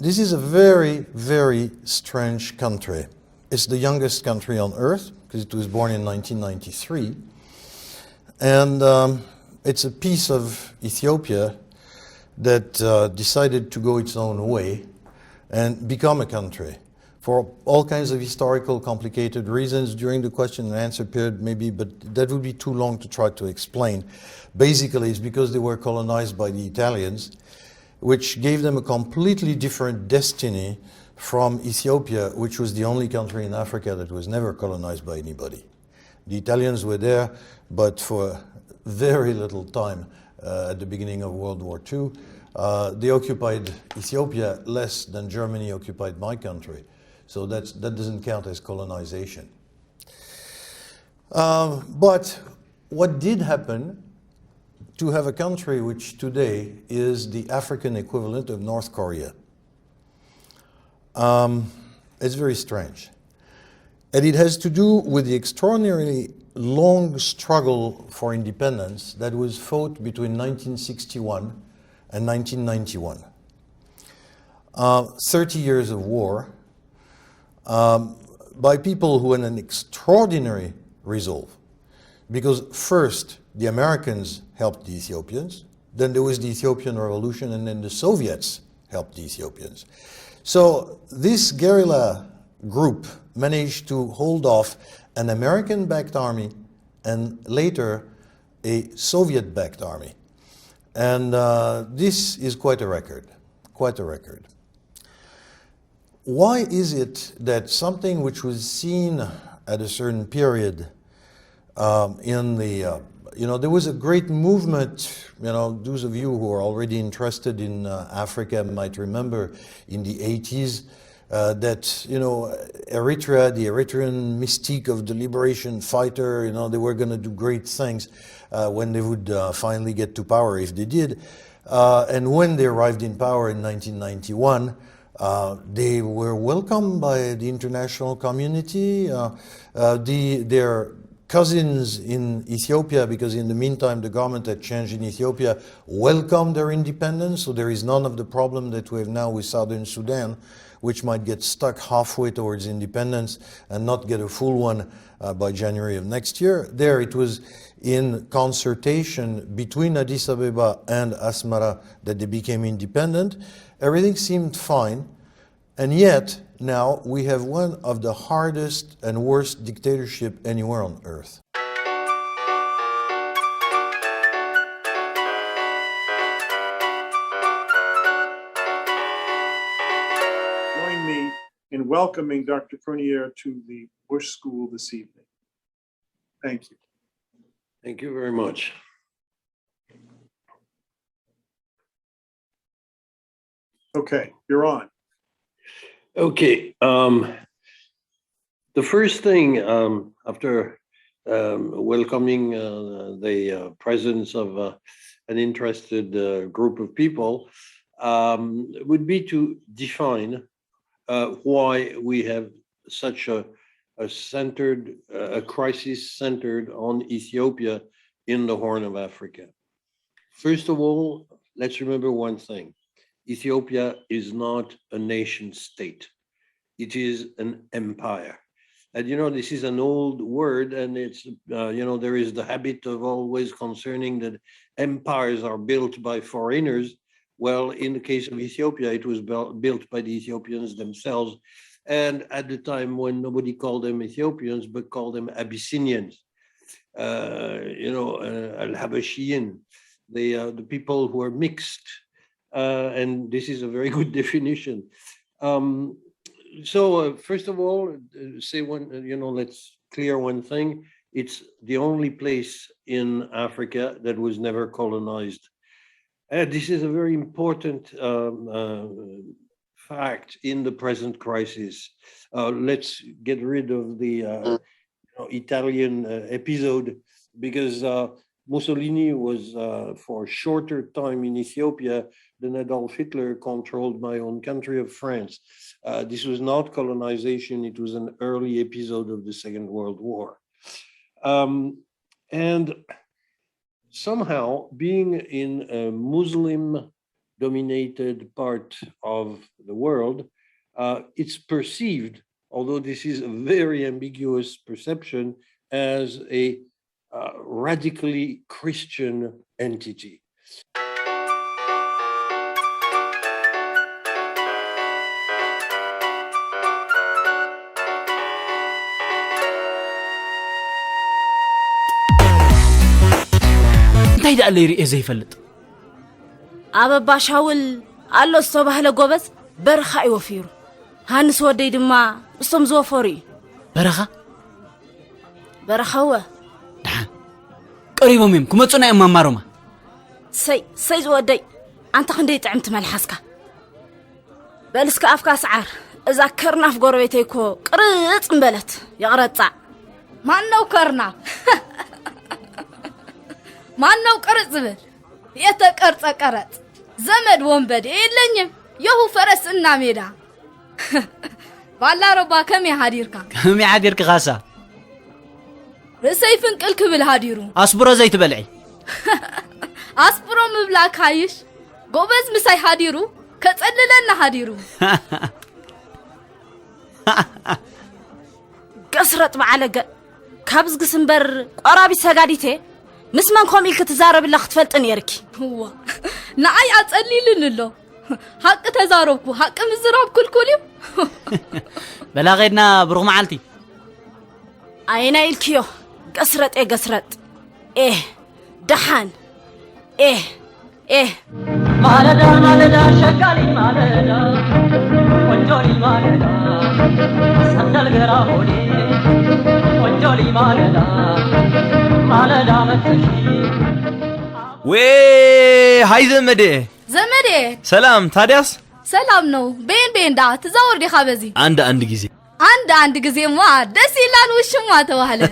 This is a very, very strange country. It's the youngest country on earth because it was born in 1993. And it's a piece of Ethiopia that decided to go its own way and become a country for all kinds of historical complicated reasons during the question and answer period maybe, but that would be too long to try to explain. Basically, it's because they were colonized by the Italians, which gave them a completely different destiny from Ethiopia, which was the only country in Africa that was never colonized by anybody. The Italians were there, but for very little time at the beginning of World War II. They occupied Ethiopia less than Germany occupied my country. So that doesn't count as colonization. But what did happen to have a country which today is the African equivalent of North Korea? It's very strange. And it has to do with the extraordinarily long struggle for independence that was fought between 1961 and 1991. 30 years of war by people who had an extraordinary resolve. Because first, the Americans helped the Ethiopians, then there was the Ethiopian Revolution, and then the Soviets helped the Ethiopians. So this guerrilla group managed to hold off an American-backed army and later a Soviet-backed army. And this is quite a record, quite a record. Why is it that something which was seen at a certain period there was a great movement, those of you who are already interested in Africa might remember in the 80s that, Eritrea, the Eritrean mystique of the liberation fighter, they were going to do great things when they would finally get to power, if they did. And when they arrived in power in 1991, they were welcomed by the international community. Their cousins in Ethiopia, because in the meantime the government had changed in Ethiopia, welcomed their independence, so there is none of the problem that we have now with Southern Sudan, which might get stuck halfway towards independence and not get a full one by January of next year. There it was in consultation between Addis Ababa and Asmara that they became independent. Everything seemed fine, and yet now we have one of the hardest and worst dictatorship anywhere on earth. Join me in welcoming Dr. Prunier to the Bush School this evening. Thank you. Thank you very much. Okay, you're on. Okay. The first thing after welcoming the presence of an interested group of people would be to define why we have such a crisis centered on Ethiopia in the Horn of Africa. First of all, let's remember one thing. Ethiopia is not a nation state. It is an empire. And this is an old word, and it's, there is the habit of always concerning that empires are built by foreigners. Well, in the case of Ethiopia, it was built by the Ethiopians themselves. And at the time when nobody called them Ethiopians, but called them Abyssinians, Al-Habashiyin, the people who are mixed. And this is a very good definition. First of all, let's clear one thing. It's the only place in Africa that was never colonized. This is a very important fact in the present crisis. Let's get rid of the Italian episode, because Mussolini was for a shorter time in Ethiopia than Adolf Hitler controlled my own country of France. This was not colonization, it was an early episode of the Second World War. And somehow being in a Muslim dominated part of the world, it's perceived, although this is a very ambiguous perception, as a radically Christian entity. እንታይ ዳለ ይርኤ ዘይፈልጥ ኣበባ ሻውል ኣሎ ዝተባህለ ጎበዝ በረኻ ይወፊሩ ሃንስ ወደይ ድማ እሶም ዝወፈሩ እዩ በረኻወ ድሓን ቀሪቦም እዮም ክመፁና እዮም ማማሮማ ሰይ ዝወደይ ኣንተ ክንደይ ጥዕም ትመልሓስካ በልስካ ኣፍካ ሰዓር እዛ ከርናፍ ጎረቤተይ እኮ ቅርጽ እምበለት ይቕረጻዕ ማነው ከርናፍ ማነው ቅርጽ ዝብል የተቀርጸ ቀረጽ ዘመድ ወንበዴ የለኝም የሁ ፈረስ እና ሜዳ ባላሮባ ከመይ ሃዲርካ ኻሳ ርሰይ ፍንቅል ክብል ሃዲሩ ኣስብሮ ዘይትበልዒ ኣስብሮ ምብላ ካይሽ ጎበዝ ምሳይ ሃዲሩ ከጸልለና ሃዲሩ ገስረጥ በዓለገ ካብዝ ግስንበር ቆራቢ ሰጋዲቴ ምስመን ኮም ኢልክ ትዛረብላ ክትፈልጥ ነርኪ ዋ ንኣይ ኣጸሊልንሎ ሓቂ ተዛረብኩ ሓቂ ምዝራብ ኩልኩልዩ በላغيድና ብሩኽ መዓልቲ ኣይና ኢልክዮ ገስረጥ ደሓን ማለዳ ሸጋሊ ማለዳ ወንጆሊ ማለዳ ሰንደል ገራ ሆዴ ወንጆሊ ማለዳ መጥሺ ወይ ሃይ ዘመዴ ሰላም ታዲያስ ሰላም ነው ቤንዳ ትዛወር ዲኻ በዚ አንድ ጊዜማ ደስ ይላል ውሽማ ተባለ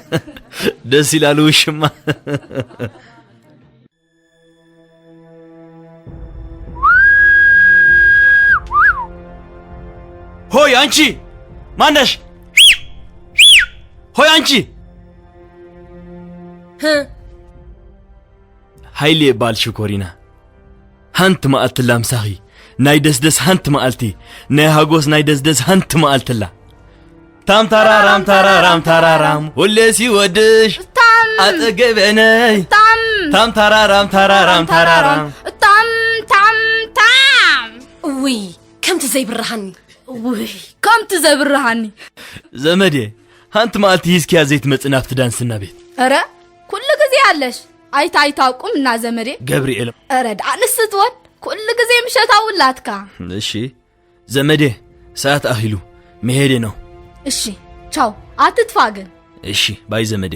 ደስ ይላል ውሽማ ሆይ አንቺ ማነሽ ሆይ አንቺ ሃይሌ ባልሽኮሪና ሃንት ማአልት ላምሳኺ ናይ ደስደስ ሃንት ማአልቲ ናይ ሃጎስ ናይ ደስደስ ሃንት ማአልትላ ታም ታራራም ሁሌሲ ወድሽ አጠገበነይ ታም ታራራም ታም ውይ ከምቲ ዘይብርሃኒ ዘመዴ ሃንት ማአልቲ ሂስኪያ ዘይት መጽናፍት ዳንስና ቤት አረ ኩሉ ጊዜ አለሽ አይታቁም እና ዘመዴ ገብርኤል አረዳ አንስትወን ኩሉ ጊዜ ምሸታውላትካ እሺ ዘመዴ ሰዓት አሂሉ መሄዴ ነው እሺ ቻው አትጥፋ ግን እሺ ባይ ዘመዴ